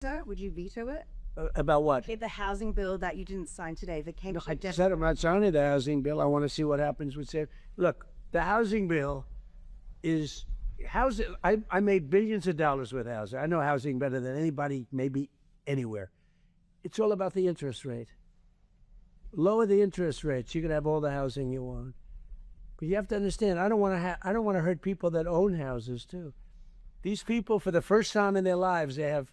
Sir, would you veto it? About what? Okay, the housing bill that you didn't sign today that came No, to I the said I'm not signing the housing bill. I want to see what happens with it. Look, the housing bill is housing. I made billions of dollars with housing. I know housing better than anybody, maybe anywhere. It's all about the interest rate. Lower the interest rates, you can have all the housing you want. But you have to understand, I don't want to hurt people that own houses too. These people, for the first time in their lives, they have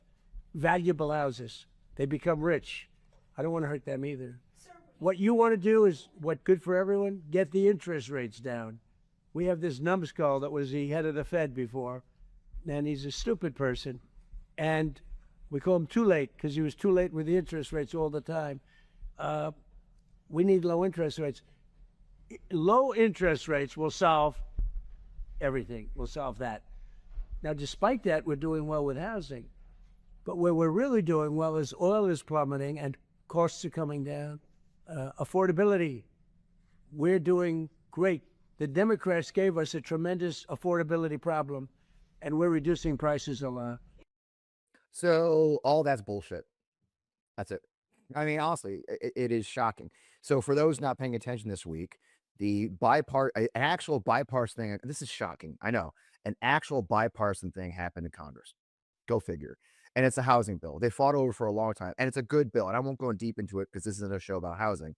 valuable houses. They become rich. I don't want to hurt them either. What you want to do is what good for everyone? Get the interest rates down. We have this numbskull that was the head of the Fed before, and he's a stupid person. And we call him too late because he was too late with the interest rates all the time. We need low interest rates. Low interest rates will solve everything. Will solve that. Now, despite that, we're doing well with housing. But where we're really doing well is oil is plummeting and costs are coming down. Affordability, we're doing great. The Democrats gave us a tremendous affordability problem, and we're reducing prices a lot. So all that's bullshit. That's it. I mean, honestly, it is shocking. So for those not paying attention this week, an actual bipartisan thing, this is shocking. I know. An actual bipartisan thing happened in Congress. Go figure. And it's a housing bill. They fought over for a long time, and it's a good bill. And I won't go deep into it because this isn't a show about housing,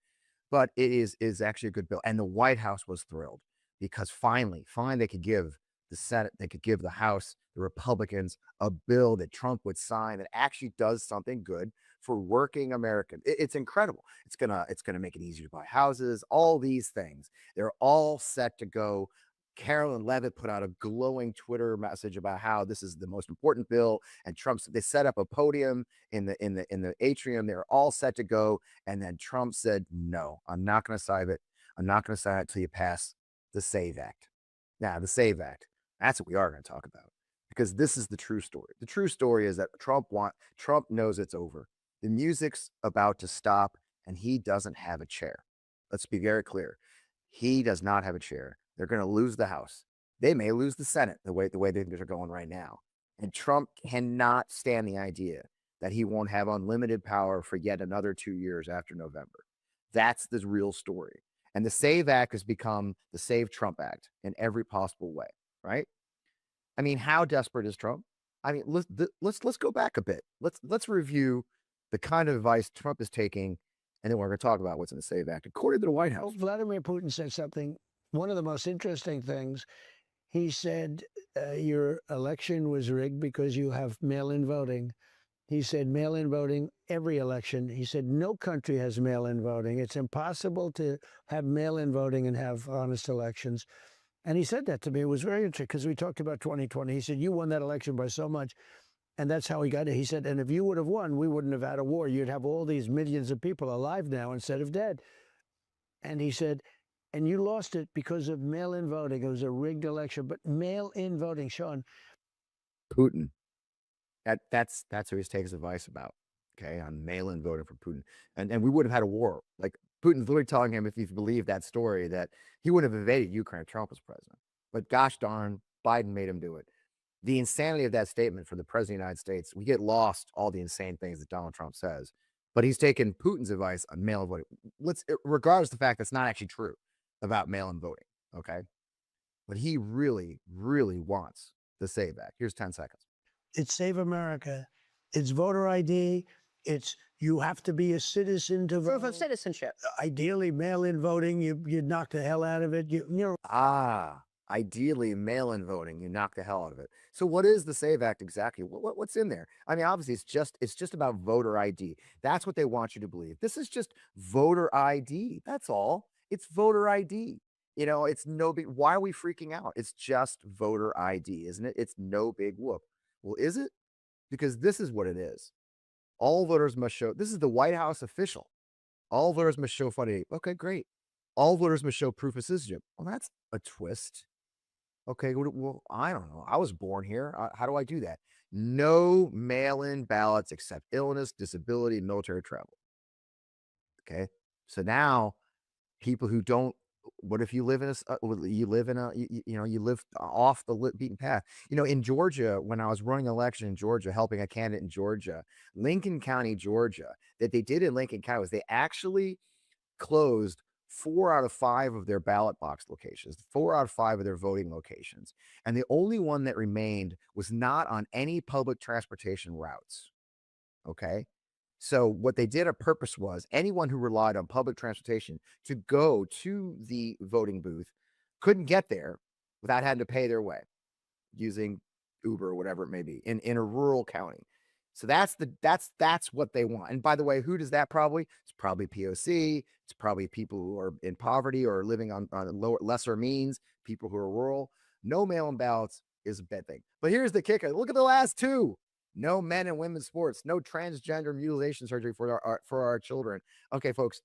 but it is actually a good bill. And the White House was thrilled because finally they could give the Senate, they could give the House, the Republicans, a bill that Trump would sign that actually does something good for working Americans. It's incredible. It's gonna make it easier to buy houses. All these things, they're all set to go. Carolyn Levitt put out a glowing Twitter message about how this is the most important bill, and they set up a podium in the atrium. They're all set to go, and then Trump said, "No, I'm not going to sign it. I'm not going to sign it until you pass the SAVE Act." Now, the SAVE Act, that's what we are going to talk about, because this is the true story. The true story is that Trump knows it's over. The music's about to stop, and he doesn't have a chair. Let's be very clear. He does not have a chair. They're going to lose the House. They may lose the Senate the way things are going right now. And Trump cannot stand the idea that he won't have unlimited power for yet another 2 years after November. That's the real story. And the SAVE Act has become the Save Trump Act in every possible way, right? I mean, how desperate is Trump? I mean, let's go back a bit. Let's review the kind of advice Trump is taking, and then we're going to talk about what's in the SAVE Act. According to the White House, Vladimir Putin said something, one of the most interesting things. He said, your election was rigged because you have mail-in voting. He said mail-in voting every election. He said no country has mail-in voting. It's impossible to have mail-in voting and have honest elections. And he said that to me. It was very interesting because we talked about 2020. He said, you won that election by so much. And that's how he got it. He said, and if you would have won, we wouldn't have had a war. You'd have all these millions of people alive now instead of dead. And he said, and you lost it because of mail-in voting. It was a rigged election, but mail-in voting, Sean. Putin. That's who he's taking his advice about, okay, on mail-in voting for Putin. And we would have had a war. Like, Putin's literally telling him, if you believe that story, that he wouldn't have invaded Ukraine if Trump was president. But gosh darn, Biden made him do it. The insanity of that statement for the president of the United States, we get lost all the insane things that Donald Trump says. But he's taken Putin's advice on mail-in voting. Regardless of the fact that's not actually true about mail-in voting, okay? But he really, really wants the SAVE Act. Here's 10 seconds. It's Save America. It's voter ID. It's you have to be a citizen to vote. Proof of citizenship. Ideally, mail-in voting, you knock the hell out of it. Ideally, mail-in voting, you knock the hell out of it. So what is the SAVE Act exactly? What's in there? I mean, obviously, it's just about voter ID. That's what they want you to believe. This is just voter ID. That's all. It's voter ID. You know, it's no big. Why are we freaking out? It's just voter ID, isn't it? It's no big whoop. Well, is it? Because this is what it is. All voters must show. This is the White House official. All voters must show photo ID. Okay, great. All voters must show proof of citizenship. Well, that's a twist. Okay, well, I don't know. I was born here. How do I do that? No mail-in ballots except illness, disability, military travel. Okay, so now people who don't What if you live in you live off the beaten path? In Georgia, when I was running an election in Georgia, helping a candidate in Georgia, Lincoln County, Georgia, that they did in Lincoln County was they actually closed 4 out of 5 of their ballot box locations, 4 out of 5 of their voting locations. And the only one that remained was not on any public transportation routes. Okay. So what they did on purpose was anyone who relied on public transportation to go to the voting booth couldn't get there without having to pay their way using Uber or whatever it may be in a rural county. So that's what they want. And by the way, who does that probably? It's probably POC. It's probably people who are in poverty or living on lesser means, people who are rural. No mail-in ballots is a bad thing. But here's the kicker. Look at the last two. No men and women's sports, no transgender mutilation surgery for our children. Okay, folks,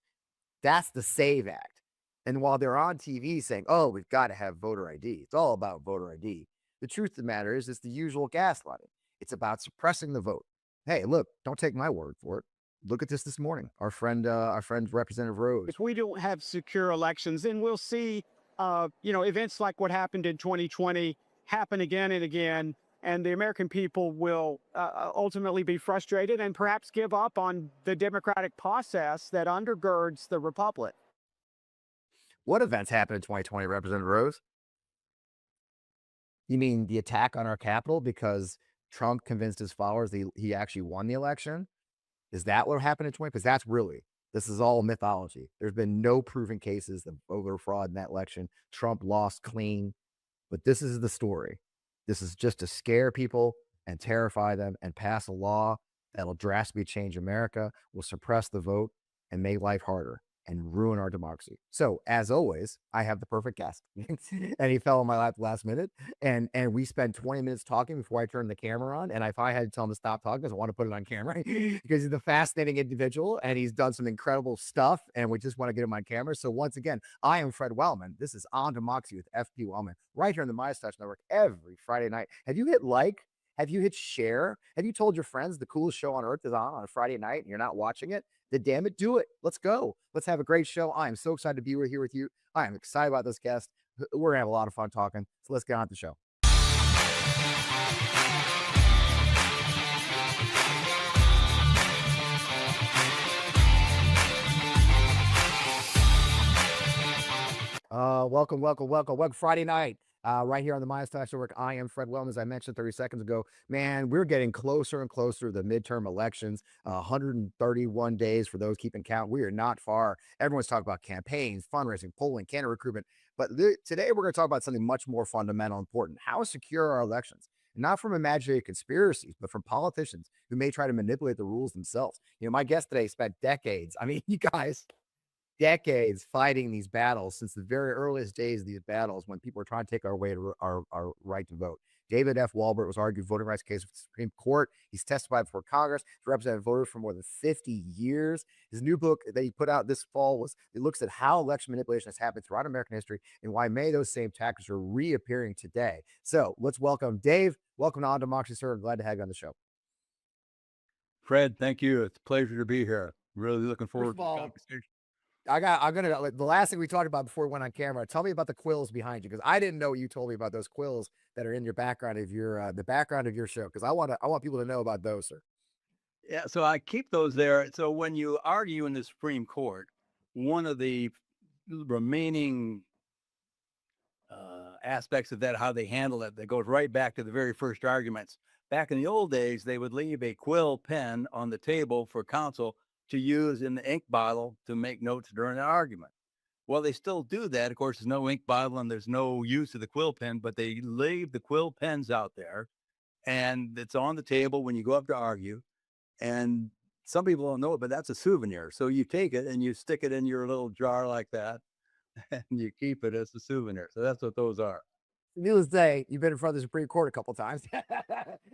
that's the SAVE Act. And while they're on TV saying, oh, we've got to have voter ID, it's all about voter ID. The truth of the matter is it's the usual gaslighting. It's about suppressing the vote. Hey, look, don't take my word for it. Look at this morning. Our friend Representative Rose. If we don't have secure elections, then we'll see, events like what happened in 2020 happen again and again. And the American people will ultimately be frustrated and perhaps give up on the democratic process that undergirds the republic. What events happened in 2020, Representative Rose? You mean the attack on our Capitol because Trump convinced his followers he actually won the election? Is that what happened in 2020? Because this is all mythology. There's been no proven cases of voter fraud in that election. Trump lost clean. But this is the story. This is just to scare people and terrify them and pass a law that'll drastically change America, will suppress the vote and make life harder and ruin our democracy. So, as always, I have the perfect guest. And he fell on my lap last minute. And we spent 20 minutes talking before I turned the camera on. And if I had to tell him to stop talking, because I want to put it on camera, because he's a fascinating individual and he's done some incredible stuff. And we just want to get him on camera. So, once again, I am Fred Wellman. This is On Democracy with FP Wellman, right here on the MyStash Network every Friday night. Have you hit like? Have you hit share? Have you told your friends the coolest show on earth is on a Friday night and you're not watching it? Then damn it, do it. Let's go. Let's have a great show. I am so excited to be here with you. I am excited about this guest. We're going to have a lot of fun talking. So let's get on with the show. Welcome. Friday night. Right here on the MyStash Network. I am Fred Wellman, as I mentioned 30 seconds ago. Man, we're getting closer and closer to the midterm elections. 131 days for those keeping count. We are not far. Everyone's talking about campaigns, fundraising, polling, candidate recruitment. But today we're going to talk about something much more fundamental and important. How secure are our elections? Not from imaginary conspiracies, but from politicians who may try to manipulate the rules themselves. My guest today spent decades. I mean, you guys, decades fighting these battles since the very earliest days of these battles when people were trying to take our way to our right to vote. David F. Walbert was argued voting rights case with the Supreme Court. He's testified before Congress. He's represented voters for more than 50 years. His new book that he put out this fall looks at how election manipulation has happened throughout American history and why many of those same tactics are reappearing today. So let's welcome Dave. Welcome to On Democracy, sir. Glad to have you on the show. Fred, thank you. It's a pleasure to be here. Really looking forward to the conversation. The last thing we talked about before we went on camera, tell me about the quills behind you, because I didn't know you told me about those quills that are in your background of the background of your show, because I want people to know about those, sir. Yeah, so I keep those there. So when you argue in the Supreme Court, one of the remaining aspects of that, how they handle it, that goes right back to the very first arguments. Back in the old days, they would leave a quill pen on the table for counsel to use in the ink bottle to make notes during an argument. Well, they still do that. Of course, there's no ink bottle and there's no use of the quill pen, but they leave the quill pens out there and it's on the table when you go up to argue. And some people don't know it, but that's a souvenir. So you take it and you stick it in your little jar like that and you keep it as a souvenir. So that's what those are. Needless to say, you've been in front of the Supreme Court a couple of times,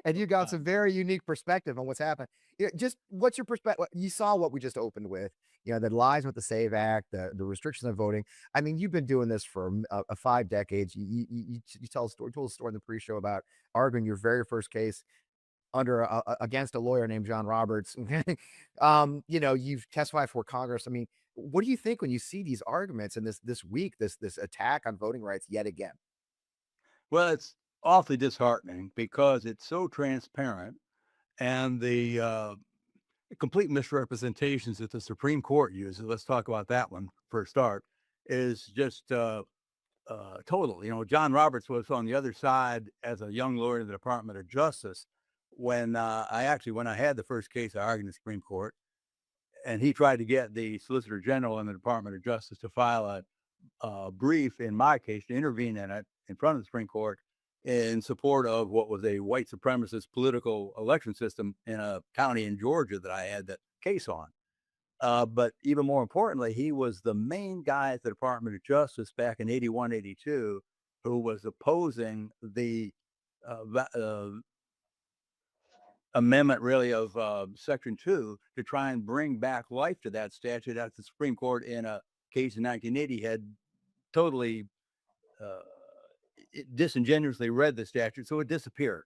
and you got some very unique perspective on what's happened. Just what's your perspective? You saw what we just opened with, the lies with the SAVE Act, the restrictions on voting. I mean, you've been doing this for 5 decades. You told a story in the pre-show about arguing your very first case. against a lawyer named John Roberts. You've testified for Congress. I mean, what do you think when you see these arguments and this week, this attack on voting rights yet again? Well, it's awfully disheartening because it's so transparent, and the complete misrepresentations that the Supreme Court uses, let's talk about that one for a start, is just total. John Roberts was on the other side as a young lawyer in the Department of Justice when when I had the first case I argued in the Supreme Court, and he tried to get the Solicitor General in the Department of Justice to file a brief in my case to intervene in it in front of the Supreme Court in support of what was a white supremacist political election system in a county in Georgia that I had that case on. But even more importantly, he was the main guy at the Department of Justice back in 81, 82, who was opposing the amendment really of Section 2 to try and bring back life to that statute after the Supreme Court in a case in 1980 had totally disingenuously read the statute, so it disappeared.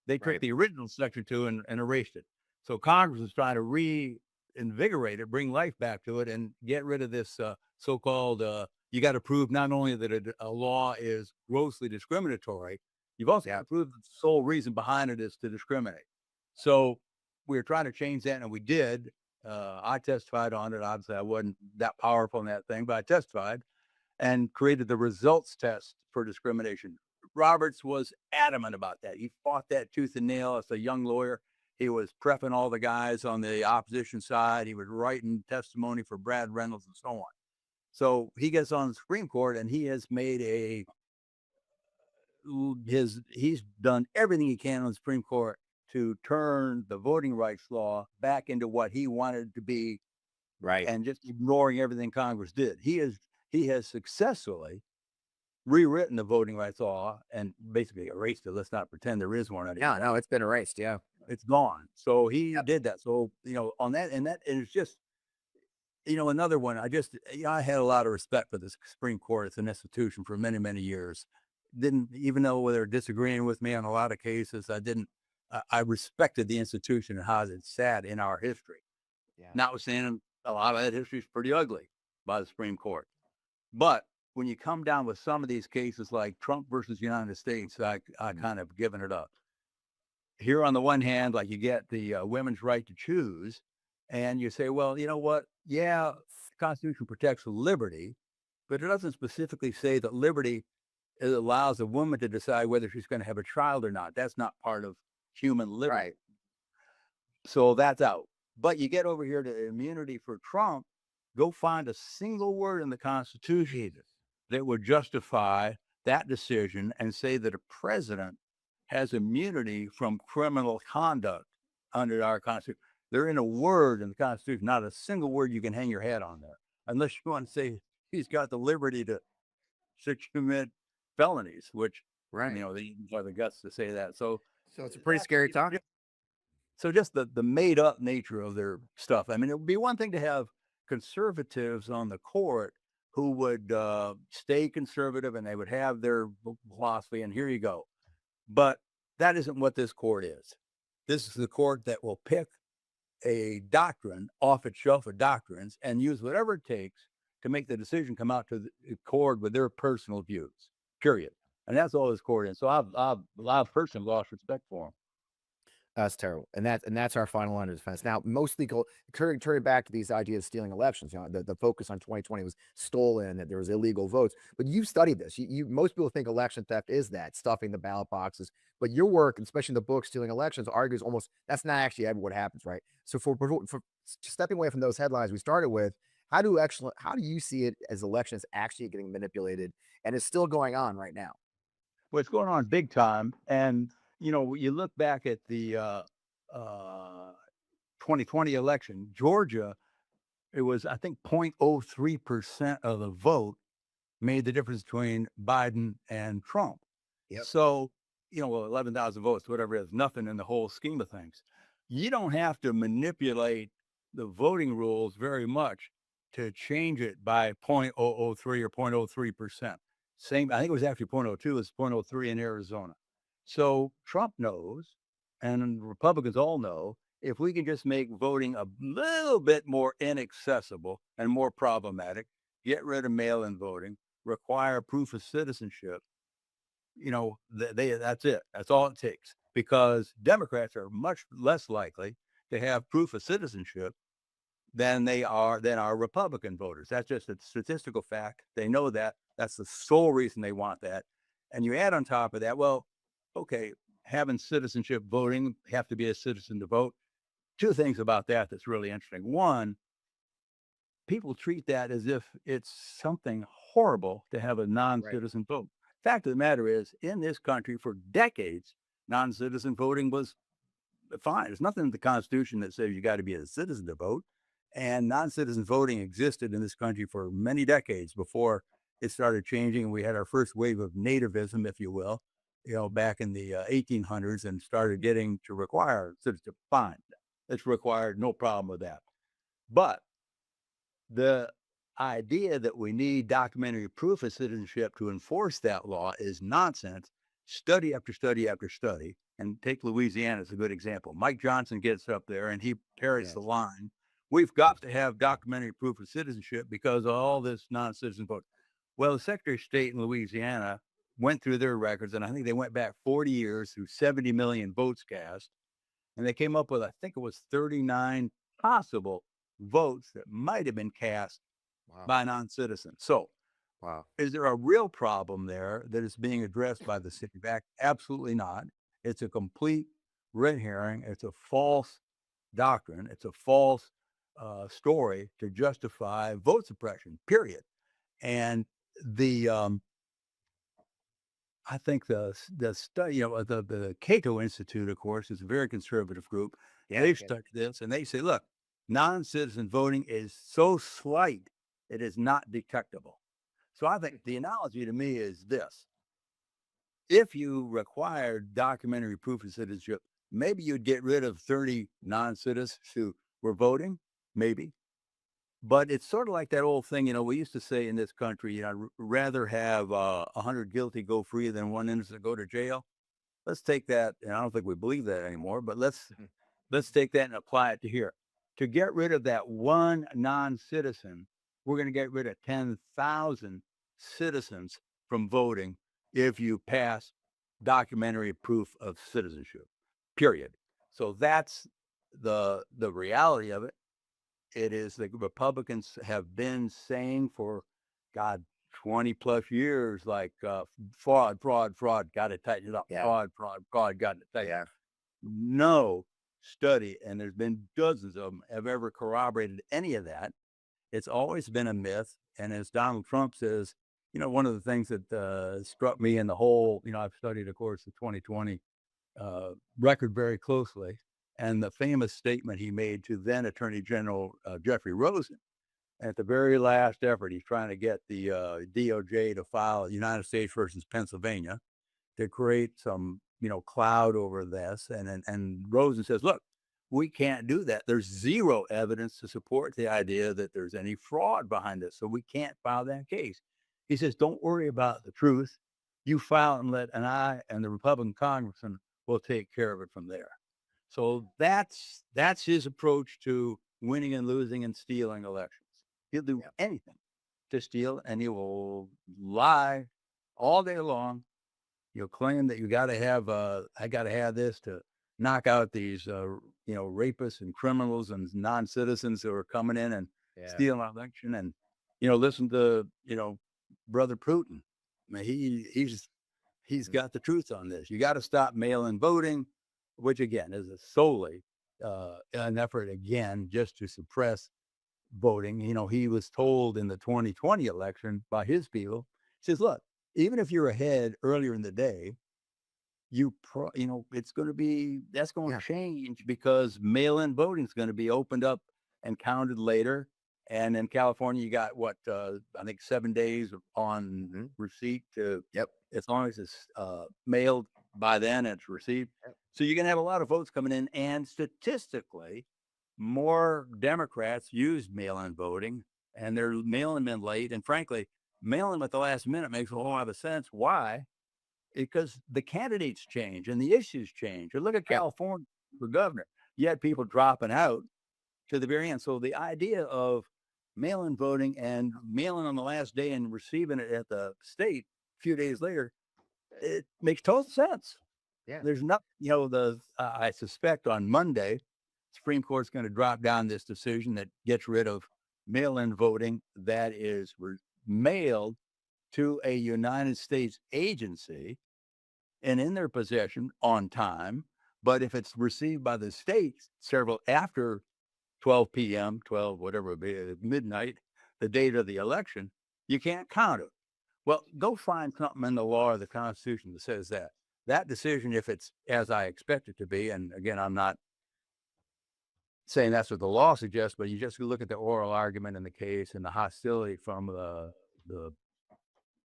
They took the original Section 2 and erased it. So Congress was trying to reinvigorate it, bring life back to it, and get rid of this so-called, you got to prove not only that a law is grossly discriminatory, you've also got to prove that the sole reason behind it is to discriminate. So we were trying to change that, and we did. I testified on it. Obviously, I wasn't that powerful in that thing, but I testified and created the results test for discrimination. Roberts was adamant about that. He fought that tooth and nail as a young lawyer. He was prepping all the guys on the opposition side. He was writing testimony for Brad Reynolds and so on. So he gets on the Supreme Court, and he has made he's done everything he can on the Supreme Court to turn the voting rights law back into what he wanted it to be, and just ignoring everything Congress did. He has successfully rewritten the voting rights law and basically erased it. Let's not pretend there is one anymore. Yeah, no, it's been erased. Yeah, it's gone. So he did that. So on that, and it's just another one. I had a lot of respect for the Supreme Court as an institution for many, many years. Didn't, even though they're disagreeing with me on a lot of cases, I respected the institution and how it sat in our history. Notwithstanding, a lot of that history is pretty ugly by the Supreme Court. But when you come down with some of these cases like Trump versus United States, I kind of given it up. Here on the one hand, like you get the women's right to choose, and you say, well, you know what? Yeah, the Constitution protects liberty, but it doesn't specifically say that liberty allows a woman to decide whether she's going to have a child or not. That's not part of human liberty. So that's out. But you get over here to immunity for Trump, go find a single word in the Constitution that would justify that decision and say that a president has immunity from criminal conduct under our Constitution. There ain't a word in the Constitution, not a single word you can hang your hat on there, unless you want to say he's got the liberty to commit felonies, which, they are the guts to say that. So it's a pretty scary talk. So just the made up nature of their stuff. I mean, it would be one thing to have conservatives on the court who would stay conservative and they would have their philosophy, and here you go. But that isn't what this court is. This is the court that will pick a doctrine off its shelf of doctrines and use whatever it takes to make the decision come out to the accord with their personal views, period. And that's all this court is. So I've personally lost respect for them. That's terrible, and that's our final line of defense. Now, mostly turning back to these ideas of stealing elections. The focus on 2020 was stolen, that there was illegal votes. But you've studied this. Most people think election theft is that stuffing the ballot boxes. But your work, especially in the book "Stealing Elections," argues almost that's not actually ever what happens, right? So for stepping away from those headlines we started with, how do you see it as elections actually getting manipulated, and it's still going on right now? Well, it's going on big time, and you look back at the 2020 election, Georgia, it was, I think, 0.03% of the vote made the difference between Biden and Trump. So, 11,000 votes, whatever it is, nothing in the whole scheme of things. You don't have to manipulate the voting rules very much to change it by 0.003 or 0.03%. Same, I think it was actually 0.02, it's 0.03 in Arizona. So Trump knows, and Republicans all know, if we can just make voting a little bit more inaccessible and more problematic, get rid of mail-in voting, require proof of citizenship, that's it. That's all it takes, because Democrats are much less likely to have proof of citizenship than our Republican voters. That's just a statistical fact. They know that. That's the sole reason they want that. And you add on top of that, well, okay, having citizenship voting, have to be a citizen to vote. Two things about that that's really interesting. One, people treat that as if it's something horrible to have a Right. non-citizen vote. Fact of the matter is, in this country for decades, non-citizen voting was fine. There's nothing in the Constitution that says you got to be a citizen to vote. And non-citizen voting existed in this country for many decades before it started changing. We had our first wave of nativism, if you will, back in the 1800s, and started getting to require citizenship. Fine, it's required, no problem with that. But the idea that we need documentary proof of citizenship to enforce that law is nonsense. Study after study after study, and take Louisiana as a good example. Mike Johnson gets up there and he parrots Yes. the line, we've got to have documentary proof of citizenship because of all this non-citizen vote. Well, the Secretary of State in Louisiana went through their records, and I think they went back 40 years through 70 million votes cast, and they came up with, I think it was 39 possible votes that might have been cast Wow. by non-citizens. So Wow. is there a real problem there that is being addressed by the city back? Absolutely not. It's a complete red herring. It's a false doctrine. It's a false story to justify vote suppression, period. And the I think the study, the Cato Institute, of course, is a very conservative group. Yeah. They've studied this, and they say, look, non-citizen voting is so slight, it is not detectable. So I think the analogy to me is this: if you required documentary proof of citizenship, maybe you'd get rid of 30 non-citizens who were voting, maybe. But it's sort of like that old thing, we used to say in this country, I'd rather have 100 guilty go free than one innocent go to jail. Let's take that, and I don't think we believe that anymore, but let's take that and apply it to here. To get rid of that one non-citizen, we're going to get rid of 10,000 citizens from voting if you pass documentary proof of citizenship, period. So that's the reality of it. It is the Republicans have been saying for, God, 20 plus years, like fraud, got to tighten it up. Yeah. Fraud, got to tighten it Yeah. up. No study, and there's been dozens of them, have ever corroborated any of that. It's always been a myth. And as Donald Trump says, one of the things that struck me in the whole, I've studied, of course, the 2020 record very closely, and the famous statement he made to then Attorney General Jeffrey Rosen at the very last effort. He's trying to get the DOJ to file United States versus Pennsylvania to create some, cloud over this. And Rosen says, look, we can't do that. There's zero evidence to support the idea that there's any fraud behind this. So we can't file that case. He says, don't worry about the truth. You file and I and the Republican congressman will take care of it from there. So that's his approach to winning and losing and stealing elections. He'll do anything to steal, and he will lie all day long. He'll claim that I got to have this to knock out these, rapists and criminals and non-citizens who are coming in and stealing our election. And, listen to, Brother Putin. I mean, he's got the truth on this. You got to stop mail-in voting, which again is solely an effort again just to suppress voting. He was told in the 2020 election by his people, he says, look, even if you're ahead earlier in the day, it's going to be, that's going to change because mail-in voting is going to be opened up and counted later. And in California, you got I think 7 days on receipt to, as long as it's mailed by then, it's received. So you're going to have a lot of votes coming in, and statistically, more Democrats use mail-in voting, and they're mailing them in late. And frankly, mailing them at the last minute makes a whole lot of sense. Why? because the candidates change and the issues change. And look at California for governor. You had people dropping out to the very end. So the idea of mail-in voting and mailing on the last day and receiving it at the state a few days later, it makes total sense. Yeah. There's not, I suspect on Monday, Supreme Court's going to drop down this decision that gets rid of mail-in voting that is mailed to a United States agency and in their possession on time. But if it's received by the states several after 12 p.m., 12, whatever it be, midnight, the date of the election, you can't count it. Well, go find something in the law or the Constitution that says that. That decision, if it's as I expect it to be, and again, I'm not saying that's what the law suggests, but you just look at the oral argument in the case and the hostility from the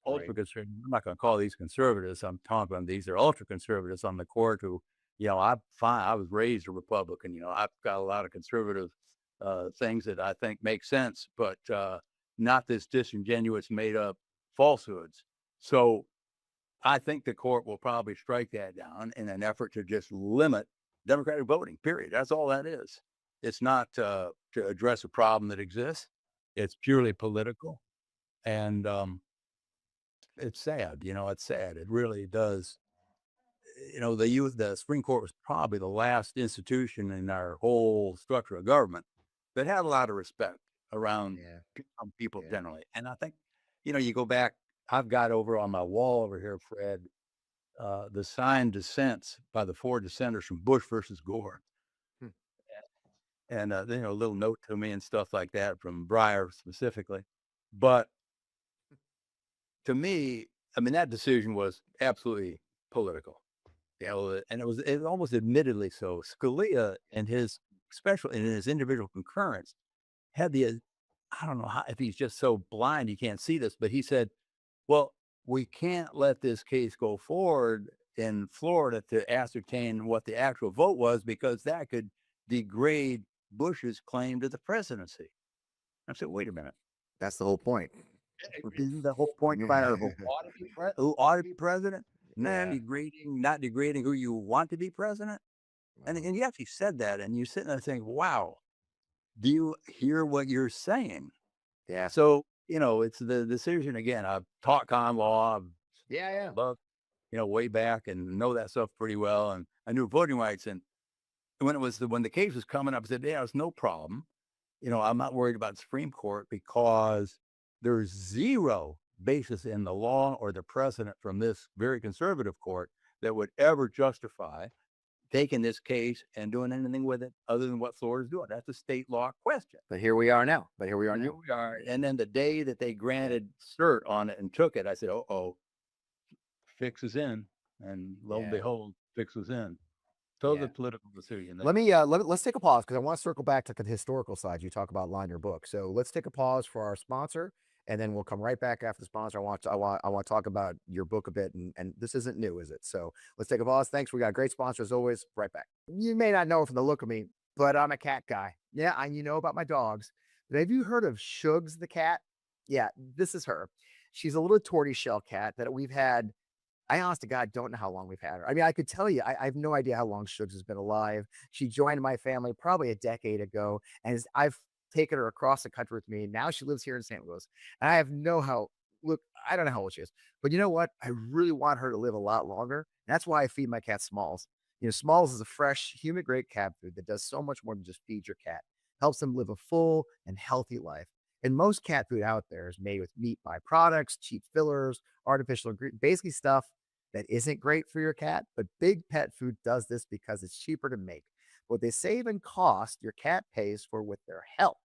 ultra conservative. I'm not going to call these conservatives. I'm talking about these are ultra conservatives on the court who, I was raised a Republican. I've got a lot of conservative things that I think make sense, but not this disingenuous, made up falsehoods. So I think the court will probably strike that down in an effort to just limit Democratic voting, period. That's all that is. It's not to address a problem that exists. It's purely political. And it's sad, it's sad. It really does. The Supreme Court was probably the last institution in our whole structure of government that had a lot of respect around people generally. And I think, you go back, I've got over on my wall over here, Fred, the signed dissents by the 4 dissenters from Bush versus Gore. And, a little note to me and stuff like that from Breyer specifically. But to me, that decision was absolutely political. And it was almost admittedly so. Scalia and in his individual concurrence had I don't know if he's just so blind he can't see this, but he said, well, we can't let this case go forward in Florida to ascertain what the actual vote was because that could degrade Bush's claim to the presidency. I said, wait a minute. That's the whole point. Isn't the whole point about who ought to be president? Not degrading who you want to be president. And you actually said that, and you're sitting there saying, wow, do you hear what you're saying? Yeah. So, it's the decision again. I've taught con law. Love, way back and know that stuff pretty well. And I knew voting rights. And when the case was coming up, I said, it's no problem. I'm not worried about the Supreme Court because there's zero basis in the law or the precedent from this very conservative court that would ever justify taking this case and doing anything with it other than what Florida's doing. That's a state law question. But here we are now. And then the day that they granted cert on it and took it, I said, fix is in. And lo and behold, fix was in. The political decision. Let's take a pause because I want to circle back to the historical side. You talk about line your book. So let's take a pause for our sponsor. And then we'll come right back after the sponsor. I want to talk about your book a bit, and this isn't new, is it? So let's take a pause. Thanks. We got a great sponsor as always. Right back. You may not know from the look of me, but I'm a cat guy. Yeah, and you know about my dogs. But have you heard of Shugs the cat? Yeah, this is her. She's a little tortoiseshell cat that we've had. I honest to God don't know how long we've had her. I could tell you, I have no idea how long Shugs has been alive. She joined my family probably a decade ago, and I've taken her across the country with me. Now she lives here in St. Louis. And I don't know how old she is, but you know what? I really want her to live a lot longer. And that's why I feed my cat Smalls. Smalls is a fresh, human-grade cat food that does so much more than just feed your cat. Helps them live a full and healthy life. And most cat food out there is made with meat byproducts, cheap fillers, artificial ingredients, basically stuff that isn't great for your cat. But Big Pet Food does this because it's cheaper to make. What they save in cost, your cat pays for with their health.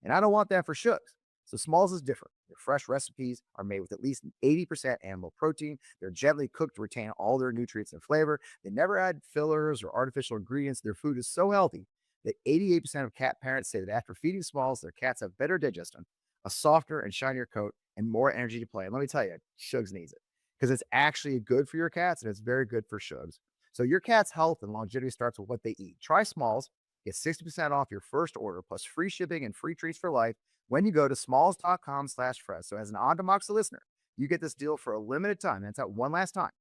And I don't want that for Shugs. So Smalls is different. Their fresh recipes are made with at least 80% animal protein. They're gently cooked to retain all their nutrients and flavor. They never add fillers or artificial ingredients. Their food is so healthy that 88% of cat parents say that after feeding Smalls, their cats have better digestion, a softer and shinier coat, and more energy to play. And let me tell you, Shugs needs it because it's actually good for your cats and it's very good for Shugs. So your cat's health and longevity starts with what they eat. Try Smalls. Get 60% off your first order plus free shipping and free treats for life when you go to smalls.com/Fred. So as an On to Moxie listener, you get this deal for a limited time. That's out one last time.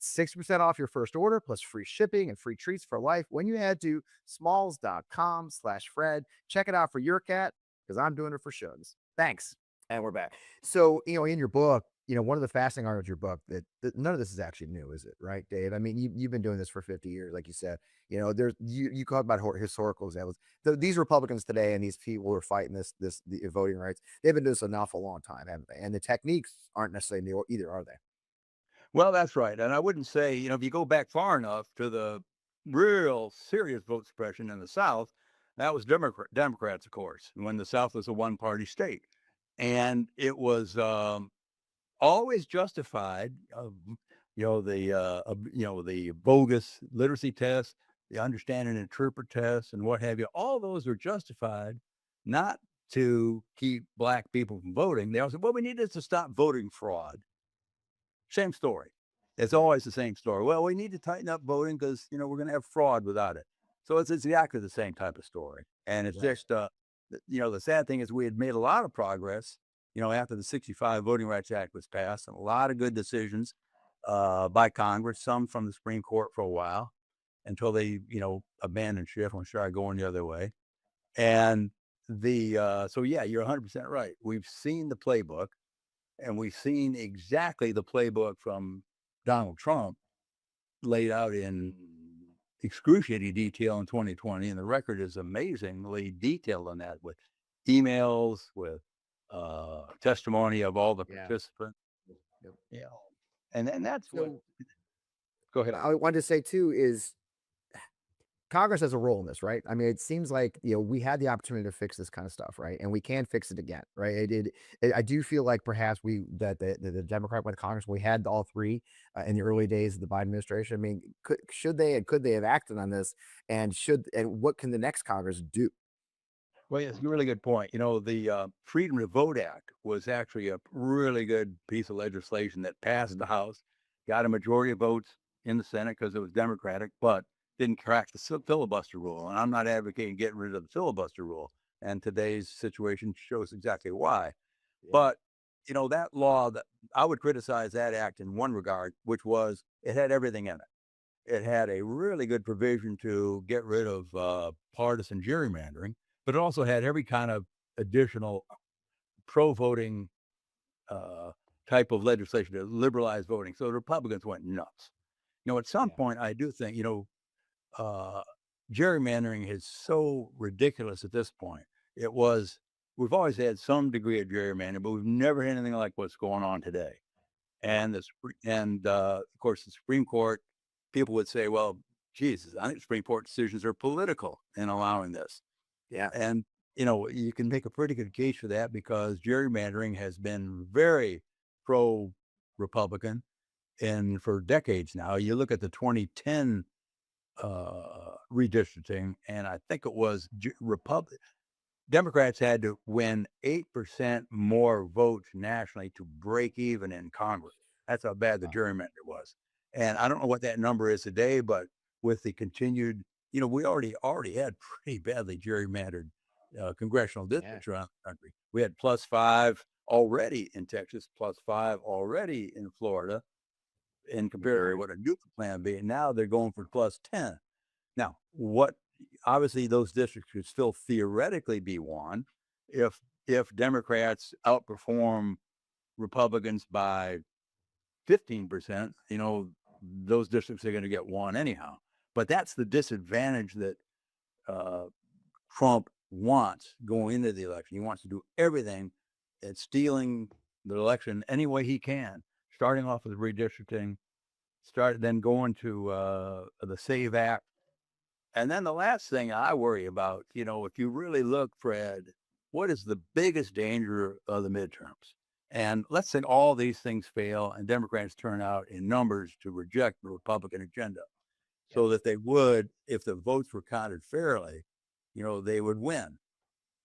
That's 60% off your first order plus free shipping and free treats for life when you head to smalls.com/Fred. Check it out for your cat because I'm doing it for Shugs. Thanks. And we're back. So, in your book, one of the fascinating parts of your book that none of this is actually new, is it? Right, Dave? I mean, you've been doing this for 50 years, like you said. You talk about historical examples. These Republicans today and these people who are fighting the voting rights, they've been doing this an awful long time, haven't they? And the techniques aren't necessarily new either, are they? Well, that's right. And I wouldn't say, if you go back far enough to the real serious vote suppression in the South, that was Democrats, of course, when the South was a one-party state. And it was always justified, the bogus literacy test, the understand and interpret test, and what have you. All those are justified not to keep black people from voting. They all said, well, we needed to stop voting fraud. Same story. It's always the same story. Well, we need to tighten up voting because, we're going to have fraud without it. So it's exactly the same type of story. And it's just, the sad thing is we had made a lot of progress, after the 65 Voting Rights Act was passed, and a lot of good decisions by Congress, some from the Supreme Court for a while until they, abandoned ship and started going the other way. And so yeah, you're 100% right. We've seen the playbook. And we've seen exactly the playbook from Donald Trump laid out in excruciating detail in 2020. And the record is amazingly detailed on that, with emails, with testimony of all the participants. Yep. And that's So, what. Go ahead. I wanted to say too is Congress has a role in this, right? I mean, it seems like, we had the opportunity to fix this kind of stuff, right? And we can fix it again, right? I do feel like perhaps that the Democrat went to Congress, we had all three in the early days of the Biden administration. I mean, could they have acted on this, and what can the next Congress do? Well, it's a really good point. The Freedom to Vote Act was actually a really good piece of legislation that passed the House, got a majority of votes in the Senate because it was Democratic, but didn't crack the filibuster rule. And I'm not advocating getting rid of the filibuster rule. And today's situation shows exactly why. Yeah. But, that law, that I would criticize that act in one regard, which was it had everything in it. It had a really good provision to get rid of partisan gerrymandering, but it also had every kind of additional pro-voting type of legislation to liberalize voting. So the Republicans went nuts. At some point, I do think, gerrymandering is so ridiculous at this point. We've always had some degree of gerrymandering, but we've never had anything like what's going on today. And of course, the Supreme Court, people would say, well, Jesus, I think Supreme Court decisions are political in allowing this. Yeah. And, you can make a pretty good case for that because gerrymandering has been very pro-Republican and for decades now. You look at the 2010 redistricting, and I think it was Democrats had to win 8% more votes nationally to break even in Congress. That's how bad the gerrymander was. And I don't know what that number is today, but with the continued, we already had pretty badly gerrymandered congressional districts around the country. We had +5 already in Texas, +5 already in Florida, in comparison to what a nuclear plan would be. And now they're going for +10. Now, obviously those districts could still theoretically be won if Democrats outperform Republicans by 15%, those districts are going to get won anyhow. But that's the disadvantage that Trump wants going into the election. He wants to do everything at stealing the election any way he can, starting off with redistricting, then going to the SAVE Act. And then the last thing I worry about, if you really look, Fred, what is the biggest danger of the midterms? And let's say all these things fail and Democrats turn out in numbers to reject the Republican agenda, so that they would, if the votes were counted fairly, they would win.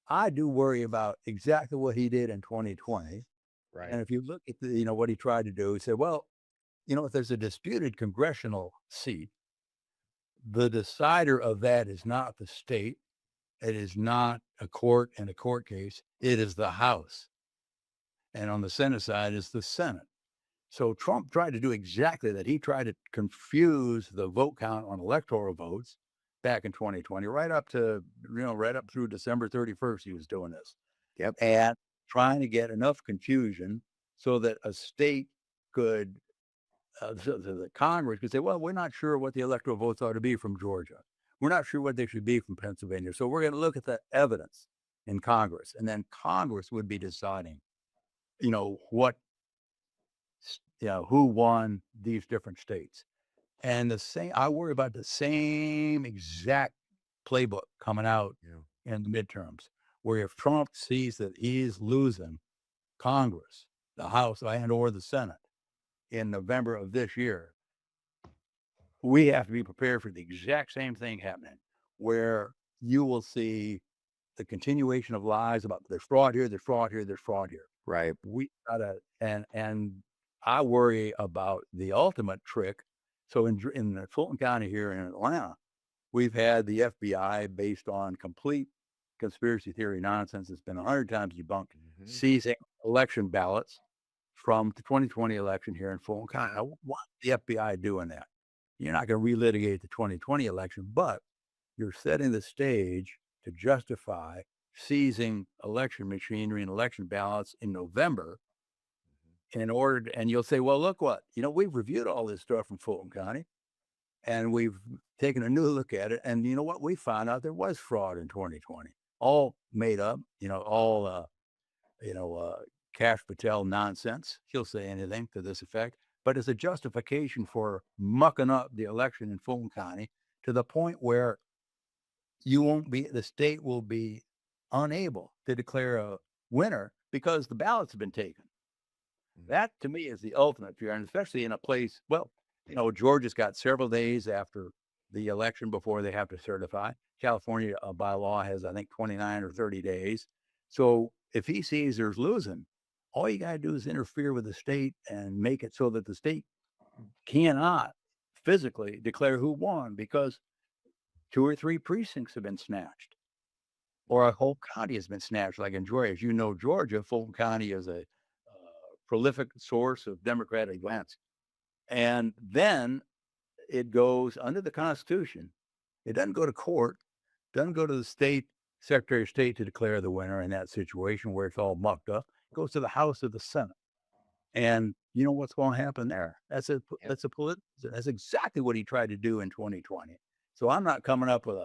I do worry about exactly what he did in 2020. Right. And if you look at what he tried to do, he said, well, if there's a disputed congressional seat, the decider of that is not the state. It is not a court in a court case. It is the House. And on the Senate side is the Senate. So Trump tried to do exactly that. He tried to confuse the vote count on electoral votes back in 2020, right up to, right up through December 31st, he was doing this. Yep. And trying to get enough confusion so that a state could, so the Congress could say, well, we're not sure what the electoral votes ought to be from Georgia. We're not sure what they should be from Pennsylvania. So we're going to look at the evidence in Congress. And then Congress would be deciding, what, who won these different states. And I worry about the same exact playbook coming out in the midterms, where if Trump sees that he's losing Congress, the House and or the Senate in November of this year, we have to be prepared for the exact same thing happening, where you will see the continuation of lies about there's fraud here, there's fraud here, there's fraud here. Right. We gotta, and I worry about the ultimate trick. So in Fulton County here in Atlanta, we've had the FBI, based on complete conspiracy theory nonsense that's been 100 times debunked, seizing election ballots from the 2020 election here in Fulton County. Now, why is the FBI doing that? You're not going to relitigate the 2020 election, but you're setting the stage to justify seizing election machinery and election ballots in November in order to, and you'll say, well, look what, we've reviewed all this stuff from Fulton County and we've taken a new look at it. And you know what? We found out there was fraud in 2020, all made up, all, Cash Patel nonsense. He'll say anything to this effect, but it's a justification for mucking up the election in Fulton County to the point where the state will be unable to declare a winner because the ballots have been taken. That to me is the ultimate fear, and especially in a place, well, Georgia's got several days after the election before they have to certify. California by law has, I think, 29 or 30 days. So if he sees there's losing, all you got to do is interfere with the state and make it so that the state cannot physically declare who won because 2 or 3 precincts have been snatched or a whole county has been snatched. Like in Georgia, as you know, Georgia, Fulton County is a prolific source of Democratic votes. And then it goes under the Constitution. It doesn't go to court, doesn't go to the state Secretary of State to declare the winner in that situation where it's all mucked up. It goes to the House of the Senate. And you know what's going to happen there? That's exactly what he tried to do in 2020. So I'm not coming up with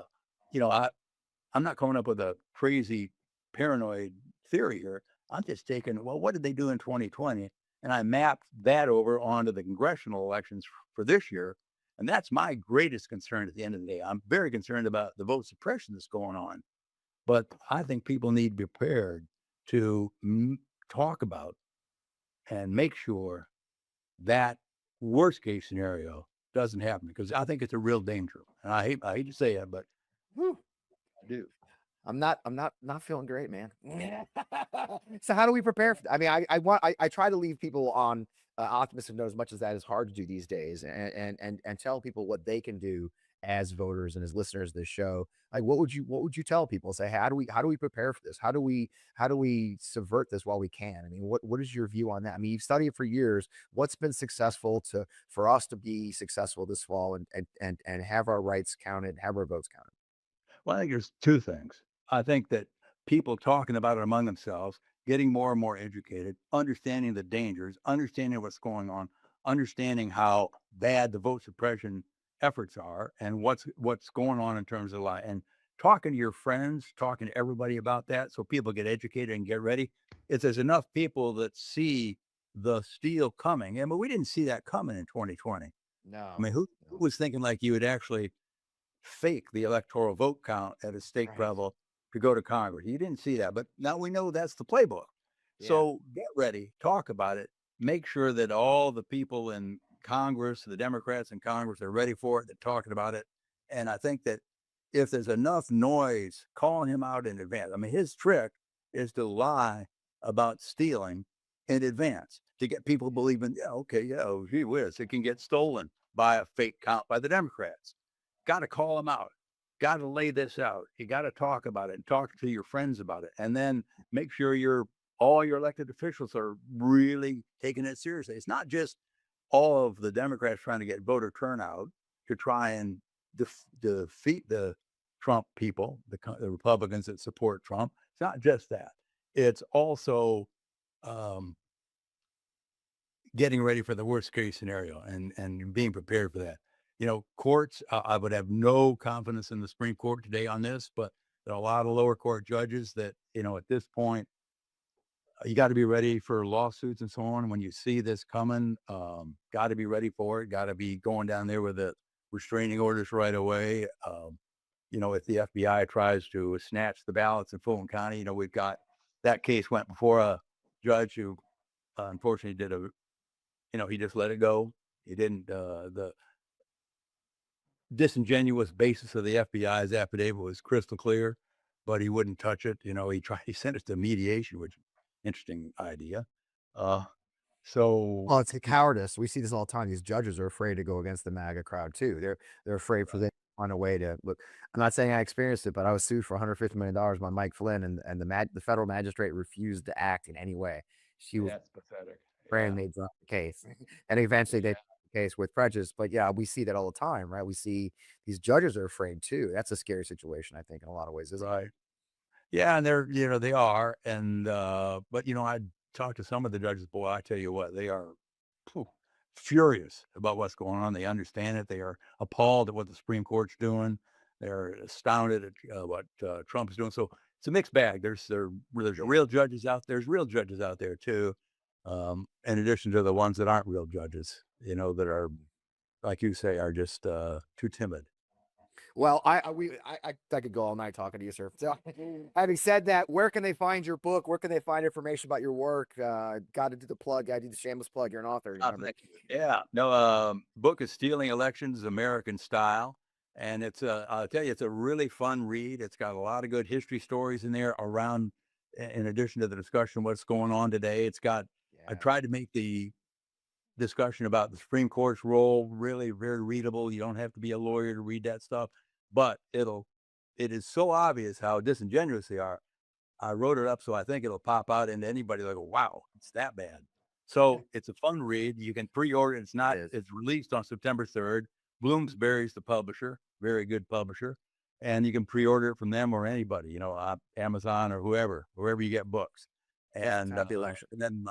I'm not coming up with a crazy paranoid theory here. I'm just taking, well, what did they do in 2020? And I mapped that over onto the congressional elections for this year. And that's my greatest concern at the end of the day. I'm very concerned about the vote suppression that's going on. But I think people need to be prepared to talk about and make sure that worst case scenario doesn't happen, because I think it's a real danger. And I hate to say it, but Whew. I do. I'm not feeling great, man. So how do we prepare for that? I mean, I try to leave people on optimistic note as much as that is hard to do these days, and tell people what they can do as voters and as listeners of this show. Like, what would you tell people? Say, hey, how do we prepare for this? How do we subvert this while we can? I mean, what is your view on that? I mean, you've studied it for years. What's been successful for us to be successful this fall and have our rights counted, have our votes counted? Well, I think there's 2 things. I think that people talking about it among themselves, getting more and more educated, understanding the dangers, understanding what's going on, understanding how bad the vote suppression efforts are and what's going on in terms of and talking to your friends, talking to everybody about that so people get educated and get ready. If there's enough people that see the steal coming, and we didn't see that coming in 2020. No. I mean, who was thinking like you would actually fake the electoral vote count at a state Right. level to go to Congress? You didn't see that, but now we know that's the playbook. Yeah. So get ready, talk about it, make sure that all the people in Congress, the Democrats in Congress, are ready for it, they're talking about it. And I think that if there's enough noise calling him out in advance, I mean, his trick is to lie about stealing in advance to get people believing, gee whiz, it can get stolen by a fake count by the Democrats. Got to call them out. Got to lay this out. You got to talk about it and talk to your friends about it. And then make sure you're all your elected officials are really taking it seriously. It's not just all of the Democrats trying to get voter turnout to try and defeat the Trump people, the Republicans that support Trump. It's not just that. It's also um, getting ready for the worst case scenario and being prepared for that. Courts, I would have no confidence in the Supreme Court today on this, but there are a lot of lower court judges that, at this point, you got to be ready for lawsuits and so on. When you see this coming, got to be ready for it. Got to be going down there with the restraining orders right away. If the FBI tries to snatch the ballots in Fulton County, we've got that case went before a judge who unfortunately he just let it go. He didn't, the disingenuous basis of the FBI's affidavit was crystal clear, but he wouldn't touch it. He sent it to mediation, which interesting idea. So Well, it's a cowardice. We see this all the time. These judges are afraid to go against the MAGA crowd too. They're afraid for them to find a way to look. I'm not saying I experienced it, but I was sued for $150 million by Mike Flynn, and the federal magistrate refused to act in any way. She was that's pathetic. praying they dropped the case, and eventually they dropped the case with prejudice. But yeah, we see that all the time, right? We see these judges are afraid too. That's a scary situation, I think, in a lot of ways, isn't it? Right. Yeah, and they're they are, and but I talked to some of the judges. Boy, I tell you what, they are phew, furious about what's going on. They understand it. They are appalled at what the Supreme Court's doing. They're astounded at what Trump's doing. So it's a mixed bag. There's real judges out there. There's real judges out there too, in addition to the ones that aren't real judges. That are, like you say, are just too timid. Well, I could go all night talking to you, sir. So, having said that, where can they find your book? Where can they find information about your work? Got to do the plug. Got to do the shameless plug. You're an author. Remember? Yeah. No. Book is Stealing Elections, American Style, and I'll tell you, it's a really fun read. It's got a lot of good history stories in there around. In addition to the discussion of what's going on today, it's got. I tried to make the discussion about the Supreme Court's role really very readable. You don't have to be a lawyer to read that stuff, but it is so obvious how disingenuous they are. I wrote it up so I think it'll pop out into anybody like, wow, it's that bad. So it's a fun read. You can pre-order. It's released on September 3rd. Bloomsbury's the publisher, very good publisher. And you can pre-order it from them or anybody, Amazon or wherever you get books. And then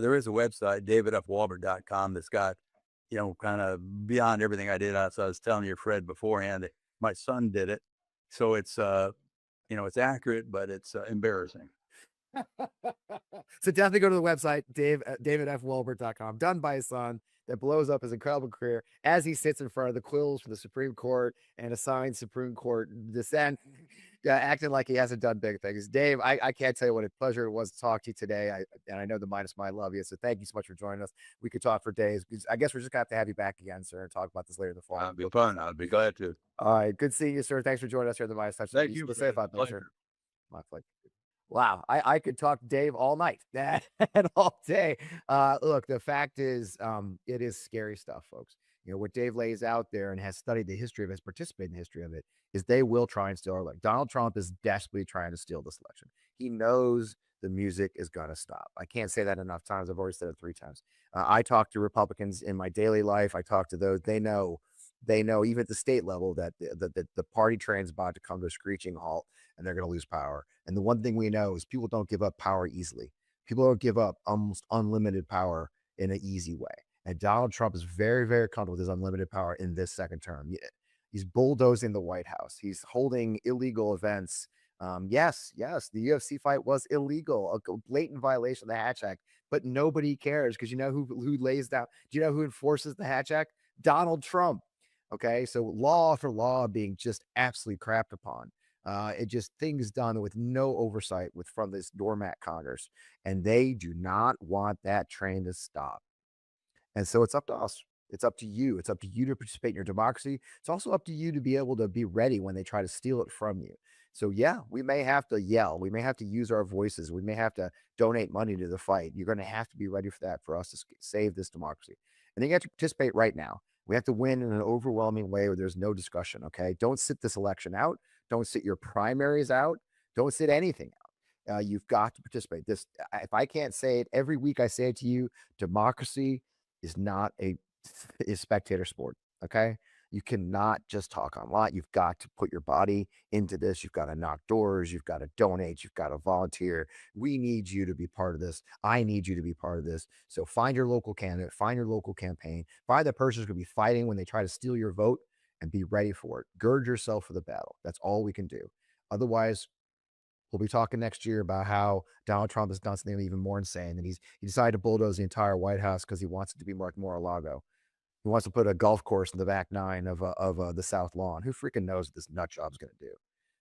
there is a website, davidfwalbert.com, that's got, kind of beyond everything I did. So I was telling you, Fred, beforehand, that my son did it. So it's, it's accurate, but it's embarrassing. So definitely go to the website, davidfwalbert.com, done by his son, that blows up his incredible career as he sits in front of the quills for the Supreme Court and assigned Supreme Court dissent, acting like he hasn't done big things. Dave, I can't tell you what a pleasure it was to talk to you today. And I know the Minus Mind love you. So thank you so much for joining us. We could talk for days. I guess we're just going to have you back again, sir, and talk about this later in the fall. That'd be fun. I'd be glad to. All right. Good seeing you, sir. Thanks for joining us here at the Minus Touch. Thank you. Stay safe out there, sir. My pleasure. Wow, I could talk to Dave all night and all day. Look, the fact is, it is scary stuff, folks. What Dave lays out there and has studied the history of it, has participated in the history of it, is they will try and steal our election. Donald Trump is desperately trying to steal this election. He knows the music is going to stop. I can't say that enough times. I've already said it 3 times. I talk to Republicans in my daily life. I talk to those. They know even at the state level that the party train's about to come to a screeching halt and they're going to lose power. And the one thing we know is people don't give up power easily. People don't give up almost unlimited power in an easy way. And Donald Trump is very, very comfortable with his unlimited power in this second term. He's bulldozing the White House. He's holding illegal events. Yes, the UFC fight was illegal, a blatant violation of the Hatch Act, but nobody cares because you know who lays down. Do you know who enforces the Hatch Act? Donald Trump. Okay, so law for law being just absolutely crapped upon. It just things done with no oversight from this doormat Congress, and they do not want that train to stop. And so it's up to us. It's up to you. It's up to you to participate in your democracy. It's also up to you to be able to be ready when they try to steal it from you. So yeah, we may have to yell. We may have to use our voices. We may have to donate money to the fight. You're going to have to be ready for that for us to save this democracy. And then you have to participate right now. We have to win in an overwhelming way where there's no discussion, okay? Don't sit this election out. Don't sit your primaries out. Don't sit anything out. You've got to participate. If I can't say it every week, I say it to you: democracy is not a spectator sport. Okay, you cannot just talk online. You've got to put your body into this. You've got to knock doors. You've got to donate. You've got to volunteer. We need you to be part of this. I need you to be part of this. So find your local candidate, find your local campaign, find the person who's going to be fighting when they try to steal your vote, and be ready for it. Gird yourself for the battle. That's all we can do. Otherwise, we'll be talking next year about how Donald Trump has done something even more insane, and he decided to bulldoze the entire White House because he wants it to be like Mar-a-Lago. He wants to put a golf course in the back nine of the South Lawn. Who freaking knows what this nut job's going to do?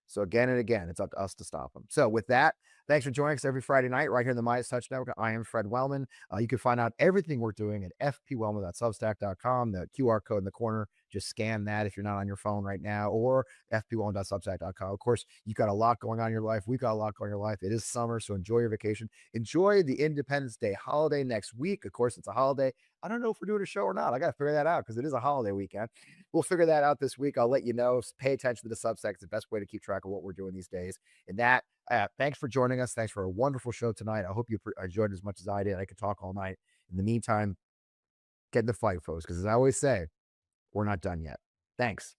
So again and again, it's up to us to stop him. So with that, thanks for joining us every Friday night right here in the Midas Touch Network. I am Fred Wellman. You can find out everything we're doing at fpwellman.substack.com. The QR code in the corner, just scan that if you're not on your phone right now, or fpwellman.substack.com. Of course, you've got a lot going on in your life. We've got a lot going on in your life. It is summer, so enjoy your vacation. Enjoy the Independence Day holiday next week. Of course, it's a holiday. I don't know if we're doing a show or not. I got to figure that out because it is a holiday weekend. We'll figure that out this week. I'll let you know. Pay attention to the Substack. It's the best way to keep track of what we're doing these days. And that, thanks for joining us. Thanks for a wonderful show tonight. I hope you enjoyed it as much as I did. I could talk all night. In the meantime, get in the fight, folks, because as I always say, we're not done yet. Thanks.